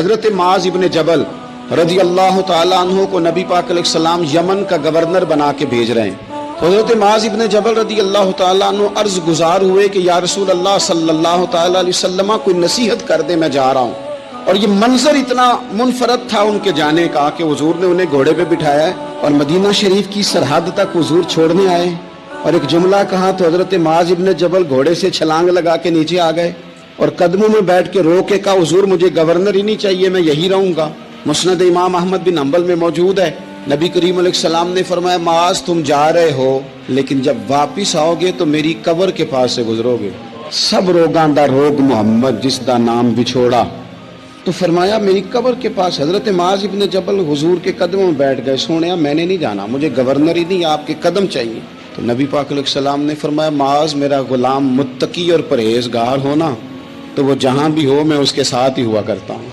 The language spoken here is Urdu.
حضرت معاذ ابن جبل رضی اللہ تعالیٰ عنہ کو نبی پاک علیہ السلام یمن کا گورنر بنا کے بھیج رہے ہیں. حضرت معاذ ابن جبل رضی اللہ تعالیٰ عنہ عرض گزار ہوئے کہ یا رسول اللہ صلی اللہ تعالیٰ علیہ وسلم کوئی نصیحت کر دے، میں جا رہا ہوں. اور یہ منظر اتنا منفرد تھا ان کے جانے کا کہ حضور نے انہیں گھوڑے پہ بٹھایا ہے اور مدینہ شریف کی سرحد تک حضور چھوڑنے آئے، اور ایک جملہ کہا تو حضرت معاذ ابن جبل گھوڑے سے چھلانگ لگا کے نیچے آ گئے اور قدموں میں بیٹھ کے رو کے کہا حضور مجھے گورنر ہی نہیں چاہیے، میں یہی رہوں گا. مسند امام احمد بن حنبل میں موجود ہے. نبی کریم علیہ السلام نے فرمایا معاذ تم جا رہے ہو لیکن جب واپس آؤ گے تو میری قبر کے پاس سے گزرو گے. سب روگاں دا روگ محمد جس دا نام بچھوڑا. تو فرمایا میری قبر کے پاس. حضرت معاذ ابن جبل حضور کے قدموں میں بیٹھ گئے، سونیا میں نے نہیں جانا، مجھے گورنر ہی نہیں، آپ کے قدم چاہیے. تو نبی پاک علیہ السلام نے فرمایا معاذ میرا غلام متقی اور پرہیزگار ہونا تو وہ جہاں بھی ہو میں اس کے ساتھ ہی ہوا کرتا ہوں.